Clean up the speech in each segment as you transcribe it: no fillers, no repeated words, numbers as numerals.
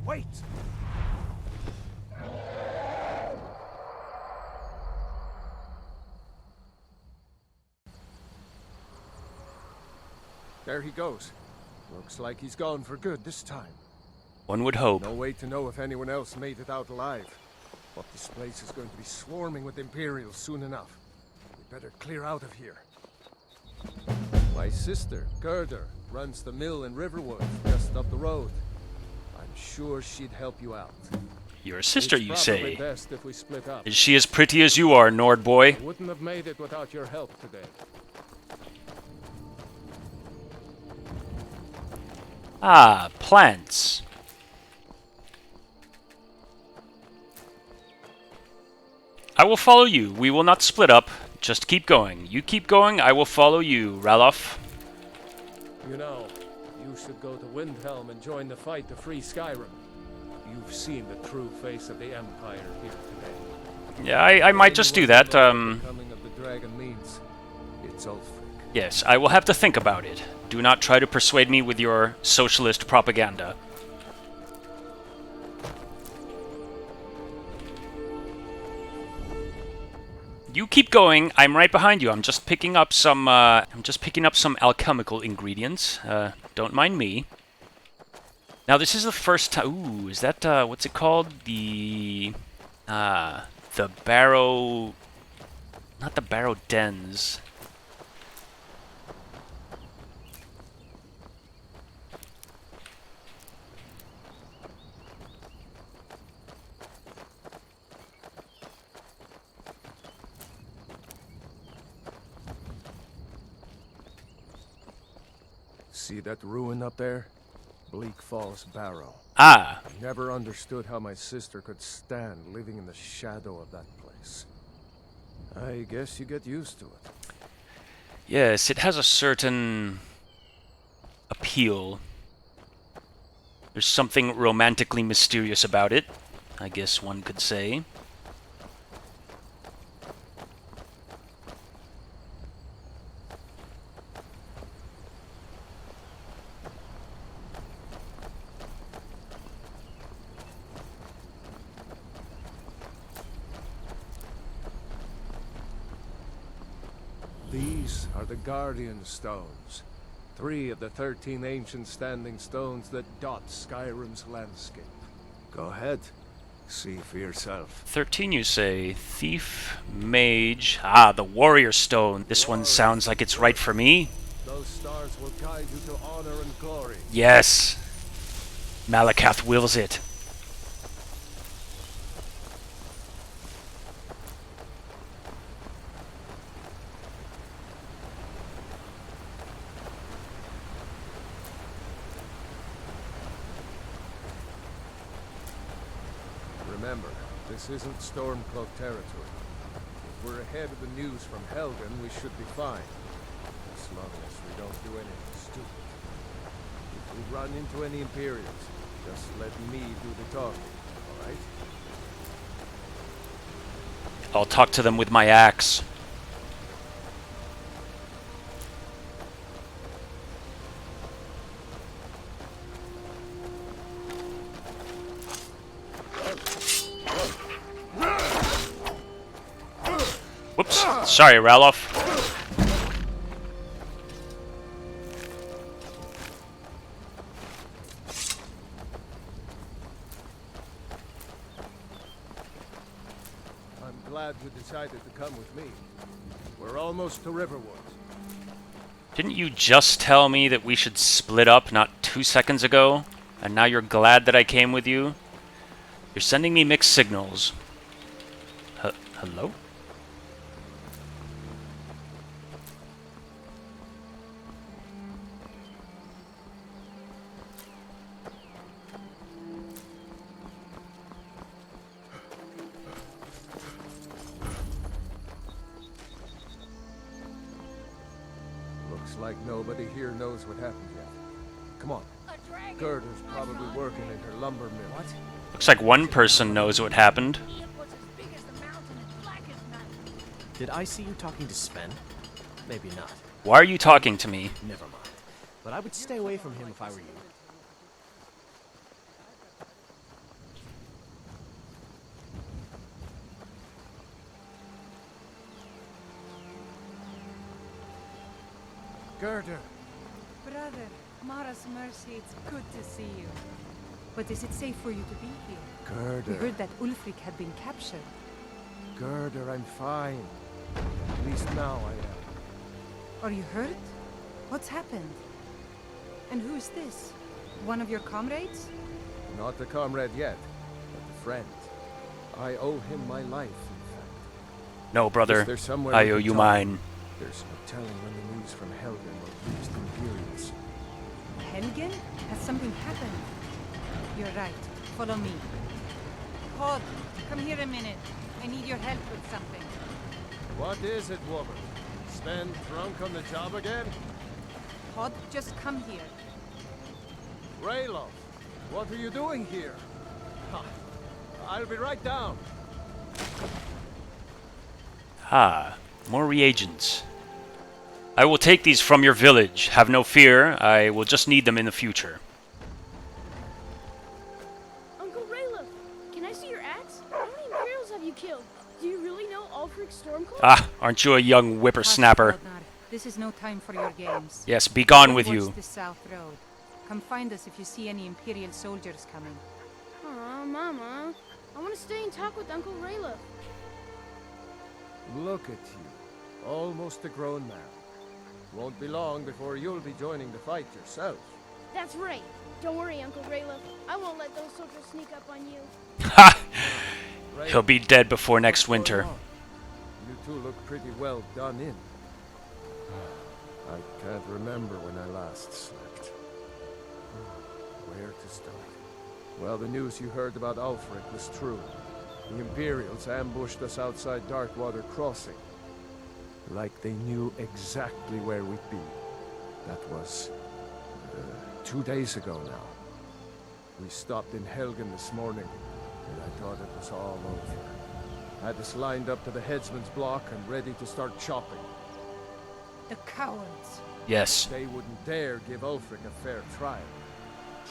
Wait! There he goes. Looks like he's gone for good this time. One would hope. No way to know if anyone else made it out alive. But this place is going to be swarming with Imperials soon enough. We better clear out of here. My sister, Gerdur, runs the mill in Riverwood, just up the road. I'm sure she'd help you out. Your sister, you say? Best if we split up. Is she as pretty as you are, Nord boy? I wouldn't have made it without your help today. Ah, plants. I will follow you. We will not split up. Just keep going. You keep going, I will follow you, Ralof. You know, you should go to Windhelm and join the fight to free Skyrim. You've seen the true face of the Empire here today. Yeah, I might just do that. Coming of the dragon means it's Ulfric. Yes, I will have to think about it. Do not try to persuade me with your socialist propaganda. You keep going. I'm right behind you. I'm just picking up some. Alchemical ingredients. Don't mind me. Now this is the first time. Ooh, is that what's it called? The barrow. Not the barrow dens. See that ruin up there? Bleak Falls Barrow. Ah. Never understood how my sister could stand living in the shadow of that place. I guess you get used to it. Yes, it has a certain appeal. There's something romantically mysterious about it, I guess one could say. These are the Guardian Stones. 3 of the 13 ancient standing stones that dot Skyrim's landscape. Go ahead. See for yourself. 13, you say? Thief, mage... Ah, the warrior stone. This one sounds like it's right for me. Those stars will guide you to honor and glory. Yes. Malakath wills it. Remember, this isn't Stormcloak territory. If we're ahead of the news from Helgen, we should be fine. As long as we don't do anything stupid. If we run into any Imperials, just let me do the talking, alright? I'll talk to them with my axe. Whoops. Sorry, Ralof. I'm glad you decided to come with me. We're almost to Riverwood. Didn't you just tell me that we should split up not 2 seconds ago? And now you're glad that I came with you? You're sending me mixed signals. Hello? Looks like nobody here knows what happened yet. Come on. Gerdur's probably working in her lumber mill. What? Looks like one person knows what happened. Did I see you talking to Sven? Maybe not. Why are you talking to me? Never mind. But I would stay away from him if I were you. Gerdur. Brother, Mara's mercy, it's good to see you. But is it safe for you to be here? We Gerdur. heard that Ulfric had been captured. Gerdur, I'm fine. At least now I am. Are you hurt? What's happened? And who is this? One of your comrades? Not a comrade yet, but a friend. I owe him my life, in fact. No, brother. Is there somewhere I we owe can you talk? mine. There's no telling when the news from Helgen will reach the Imperials. Helgen? Has something happened? You're right. Follow me. Pod, come here a minute. I need your help with something. What is it, woman? Sven drunk on the job again? Pod, just come here. Ralof, what are you doing here? Ha, I'll be right down. Ah, more reagents. I will take these from your village. Have no fear. I will just need them in the future. Uncle Ralof, can I see your axe? How many Imperials have you killed? Do you really know Ulfric's Stormcloak? Ah, aren't you a young whippersnapper? Hush, Eldnar. This is no time for your games. Yes, be gone Go with watch you. the South Road. Come find us if you see any Imperial soldiers coming. Aw, Mama. I want to stay and talk with Uncle Ralof. Look at you, almost a grown man. Won't be long before you'll be joining the fight yourself. That's right. Don't worry, Uncle Ralof. I won't let those soldiers sneak up on you. Ha! Ralof, He'll be dead before next what's going winter. on? You two look pretty well done in. I can't remember when I last slept. Where to start? Well, the news you heard about Ulfric was true. The Imperials ambushed us outside Darkwater Crossing. Like they knew exactly where we'd be. That was 2 days ago now. We stopped in Helgen this morning, and I thought it was all over. Had us lined up to the headsman's block and ready to start chopping. The cowards. Yes. They wouldn't dare give Ulfric a fair trial.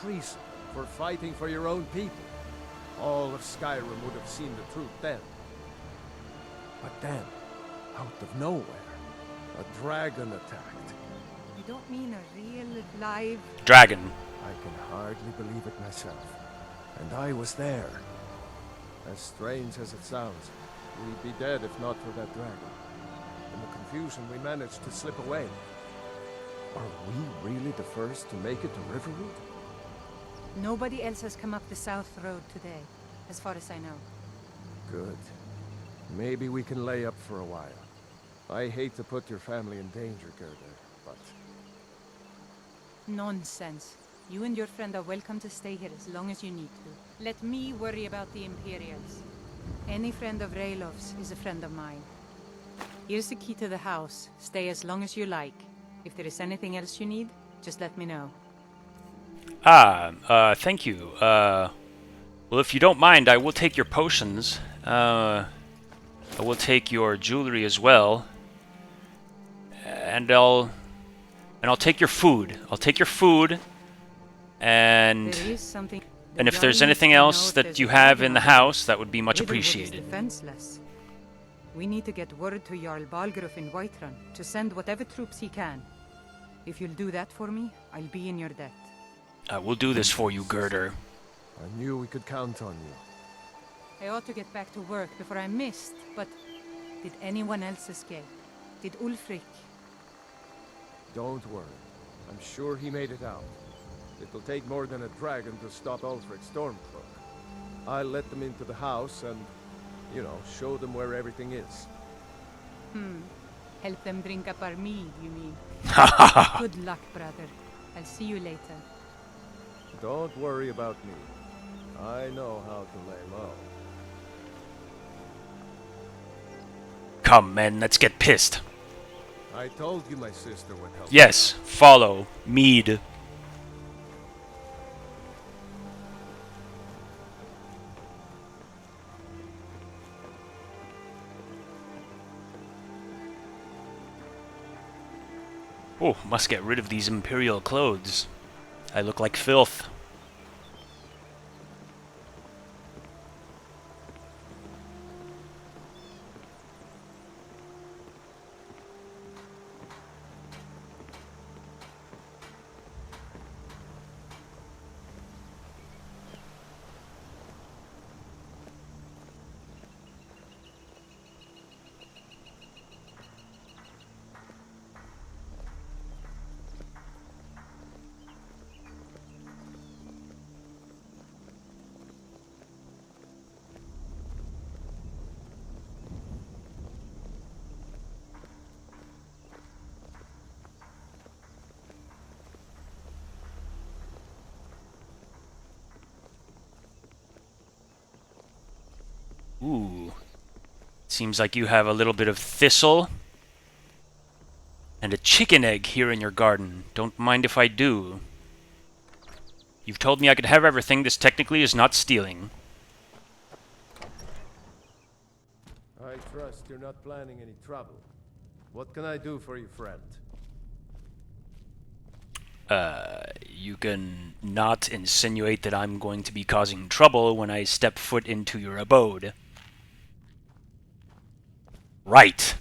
Treason for fighting for your own people. All of Skyrim would have seen the truth then. But then, out of nowhere, a dragon attacked. You don't mean a real, live... Dragon. I can hardly believe it myself. And I was there. As strange as it sounds, we'd be dead if not for that dragon. In the confusion, we managed to slip away. Are we really the first to make it to Riverwood? Nobody else has come up the South Road today, as far as I know. Good. Maybe we can lay up for a while. I hate to put your family in danger, Gerdur, but... Nonsense. You and your friend are welcome to stay here as long as you need to. Let me worry about the Imperials. Any friend of Ralof's is a friend of mine. Here's the key to the house. Stay as long as you like. If there is anything else you need, just let me know. Thank you. Well, if you don't mind, I will take your potions. I will take your jewelry as well. And I'll take your food. I'll take your food. And There is something... if there's anything else that you have in the house, that would be much appreciated. Defenseless. We need to get word to Jarl Balgruuf in Whiterun to send whatever troops he can. If you'll do that for me, I'll be in your debt. I will do this for you, Gerdur. I knew we could count on you. I ought to get back to work before I'm missed, but did anyone else escape? Did Ulfric? Don't worry. I'm sure he made it out. It'll take more than a dragon to stop Ulfric's Stormcloak. I'll let them into the house and, show them where everything is. Help them drink up our mead, you mean? Good luck, brother. I'll see you later. Don't worry about me. I know how to lay low. Come, men, let's get pissed. I told you my sister would help. Yes, follow. Mead. Oh, must get rid of these imperial clothes. I look like filth. Ooh. Seems like you have a little bit of thistle and a chicken egg here in your garden. Don't mind if I do. You've told me I could have everything. This technically is not stealing. I trust you're not planning any trouble. What can I do for you, friend? You can not insinuate that I'm going to be causing trouble when I step foot into your abode. Right.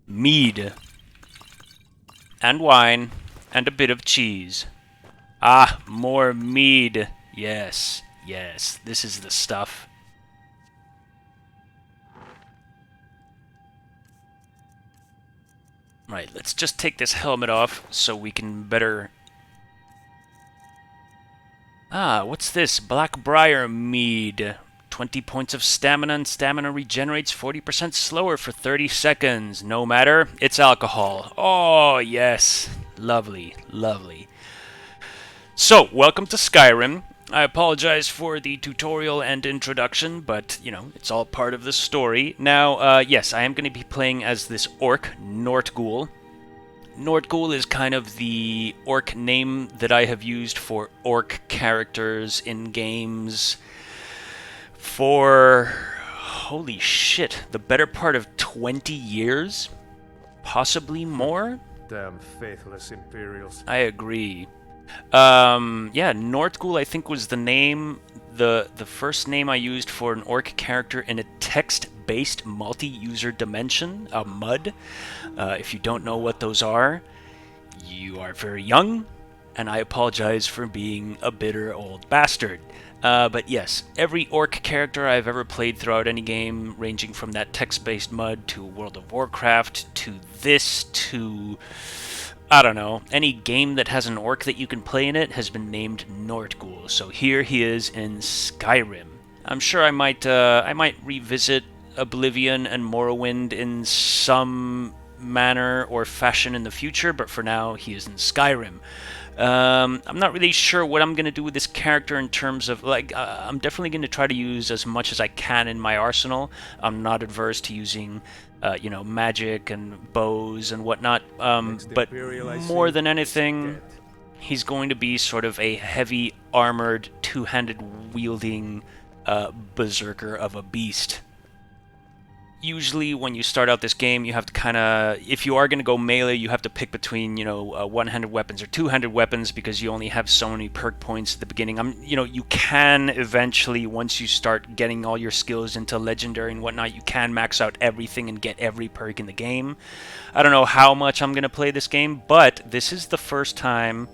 Mead. And wine. And a bit of cheese. Ah, more mead. Yes, yes, this is the stuff. Right, let's just take this helmet off so we can better... Ah, what's this? Blackbriar mead. 20 points of stamina, and stamina regenerates 40% slower for 30 seconds. No matter, it's alcohol. Oh, yes. Lovely, lovely. So, welcome to Skyrim. I apologize for the tutorial and introduction, but, you know, it's all part of the story. Now, yes, I am going to be playing as this orc, Nhortgul. Nhortgul is kind of the orc name that I have used for orc characters in games for, holy shit, the better part of 20 years? Possibly more? Damn faithless Imperials. I agree. Yeah, Nhortgul I think was the name, the first name I used for an orc character in a text-based multi-user dimension, a MUD. If you don't know what those are, you are very young, and I apologize for being a bitter old bastard. But yes, every orc character I've ever played throughout any game, ranging from that text-based MUD to World of Warcraft, to this, to... I don't know, any game that has an orc that you can play in it has been named Nhortgul, so here he is in Skyrim. I'm sure I might revisit Oblivion and Morrowind in some manner or fashion in the future, but for now, he is in Skyrim. I'm not really sure what I'm going to do with this character in terms of, like, I'm definitely going to try to use as much as I can in my arsenal. I'm not adverse to using... you know, magic and bows and whatnot, but more than anything, he's going to be sort of a heavy armored, two-handed wielding berserker of a beast. Usually when you start out this game, you have to kind of, if you are going to go melee, you have to pick between, you know, one-handed weapons or two-handed weapons because you only have so many perk points at the beginning. You know, you can eventually, once you start getting all your skills into legendary and whatnot, you can max out everything and get every perk in the game. I don't know how much I'm going to play this game, but this is the first time,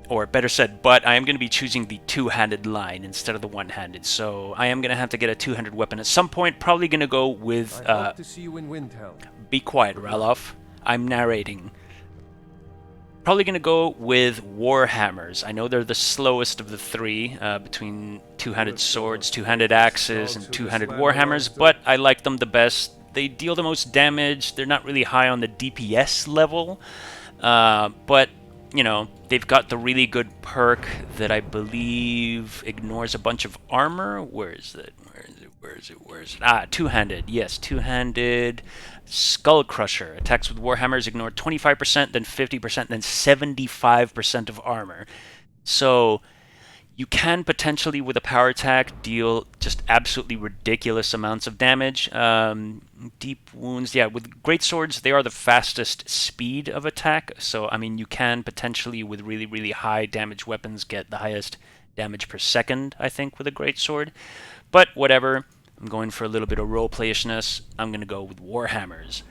or better said, but I am going to be choosing the two-handed line instead of the one-handed, so I am going to have to get a two-handed weapon at some point. Probably going to go with... I hope to see you in Windhelm. Be quiet, Ralof. I'm narrating. Probably going to go with Warhammers. I know they're the slowest of the three, between two-handed swords, two-handed axes, and two-handed Warhammers, but I like them the best. They deal the most damage. They're not really high on the DPS level, but... you know, they've got the really good perk that I believe ignores a bunch of armor. Where is it? Where is it? Ah, two-handed. Yes, two-handed Skull Crusher. Attacks with Warhammers ignore 25%, then 50%, then 75% of armor. So you can potentially, with a power attack, deal just absolutely ridiculous amounts of damage. Deep wounds, yeah, with great swords, they are the fastest speed of attack. So, I mean, you can potentially, with really, really high damage weapons, get the highest damage per second, I think, with a great sword. But whatever, I'm going for a little bit of roleplayishness. I'm going to go with Warhammers.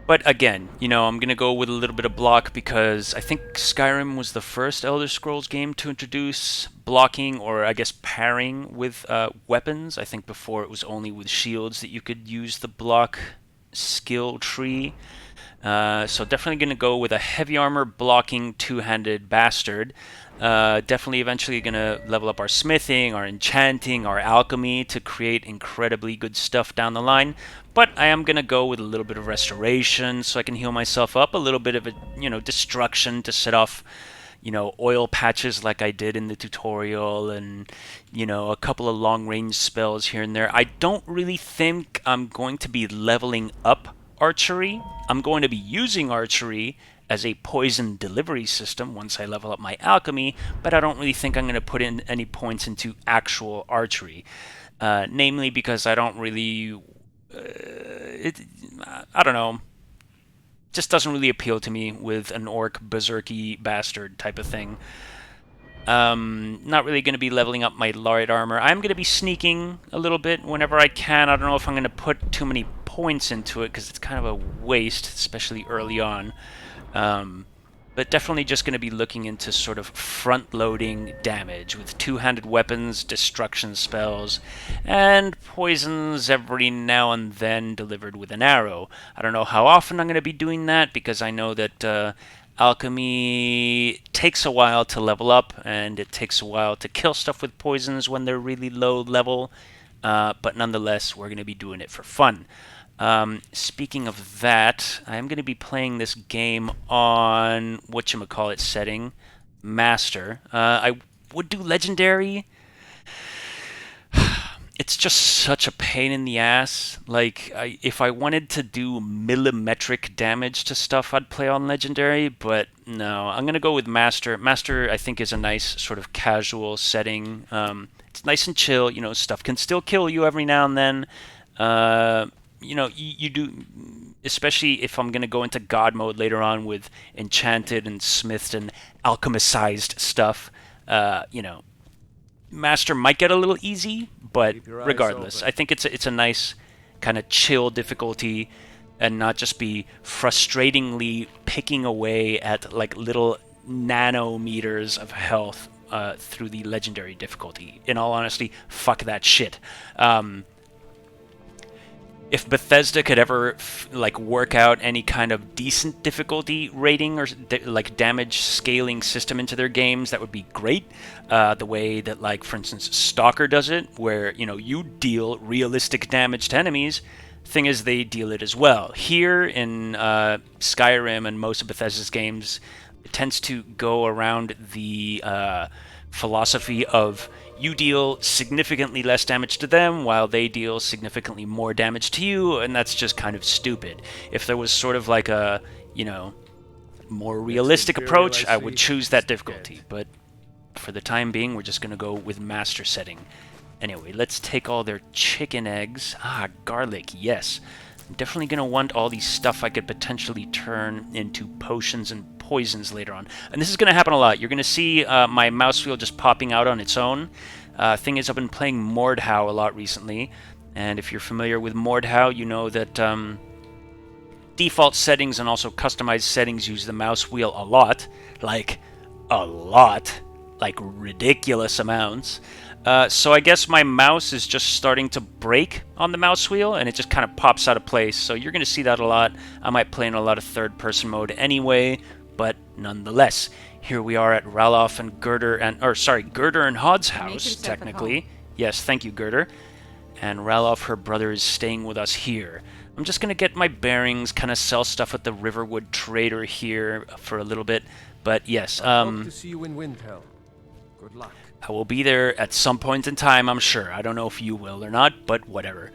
But again, you know, I'm going to go with a little bit of block because I think Skyrim was the first Elder Scrolls game to introduce blocking, or I guess pairing with weapons. I think before it was only with shields that you could use the block skill tree. So definitely going to go with a heavy armor blocking two-handed bastard. Definitely eventually going to level up our smithing, our enchanting, our alchemy to create incredibly good stuff down the line. But I am going to go with a little bit of restoration so I can heal myself up, a little bit of, you know, destruction to set off, you know, oil patches like I did in the tutorial, and, you know, a couple of long-range spells here and there. I don't really think I'm going to be leveling up archery. I'm going to be using archery as a poison delivery system once I level up my alchemy, but I don't really think I'm going to put in any points into actual archery. Namely because I don't really... I don't know. Just doesn't really appeal to me with an orc berserky bastard type of thing. Not really going to be leveling up my light armor. I'm going to be sneaking a little bit whenever I can. I don't know if I'm going to put too many points into it because it's kind of a waste, especially early on. But definitely just going to be looking into sort of front-loading damage with two-handed weapons, destruction spells, and poisons every now and then delivered with an arrow. I don't know how often I'm going to be doing that because I know that alchemy takes a while to level up, and it takes a while to kill stuff with poisons when they're really low level. But nonetheless, we're going to be doing it for fun. Speaking of that, I'm going to be playing this game on whatchamacallit setting, Master. I would do Legendary. It's just such a pain in the ass. Like, if I wanted to do millimetric damage to stuff, I'd play on Legendary, but no, I'm going to go with Master. Master, I think, is a nice sort of casual setting. It's nice and chill. You know, stuff can still kill you every now and then. You know, you do, especially if I'm going to go into God mode later on with enchanted and smithed and alchemicized stuff, you know, Master might get a little easy, but regardless, I think it's a nice kind of chill difficulty and not just be frustratingly picking away at like little nanometers of health through the Legendary difficulty. In all honesty, fuck that shit. If Bethesda could ever like work out any kind of decent difficulty rating or like damage scaling system into their games, that would be great. The way that, like, for instance, Stalker does it, where, you know, you deal realistic damage to enemies. Thing is, they deal it as well. Here in Skyrim and most of Bethesda's games, it tends to go around the philosophy of you deal significantly less damage to them while they deal significantly more damage to you, and that's just kind of stupid. If there was sort of like a, you know, more realistic approach, I would choose that difficulty. But for the time being, we're just going to go with Master setting. Anyway, let's take all their chicken eggs. Ah, garlic, yes. I'm definitely going to want all these stuff I could potentially turn into potions and poisons later on. And this is going to happen a lot. You're going to see my mouse wheel just popping out on its own. Thing is, I've been playing Mordhau a lot recently. And if you're familiar with Mordhau, you know that default settings and also customized settings use the mouse wheel a lot. Like, ridiculous amounts. So I guess my mouse is just starting to break on the mouse wheel, and it just kind of pops out of place. So you're going to see that a lot. I might play in a lot of third-person mode anyway, but nonetheless, here we are at Ralof and Gerdur, Gerdur and Hod's house, technically. Yes, thank you, Gerdur. And Ralof, her brother, is staying with us here. I'm just going to get my bearings, kind of sell stuff at the Riverwood trader here for a little bit. But yes, I hope to see you in Windhelm. Good luck. I will be there at some point in time, I'm sure. I don't know if you will or not, but whatever.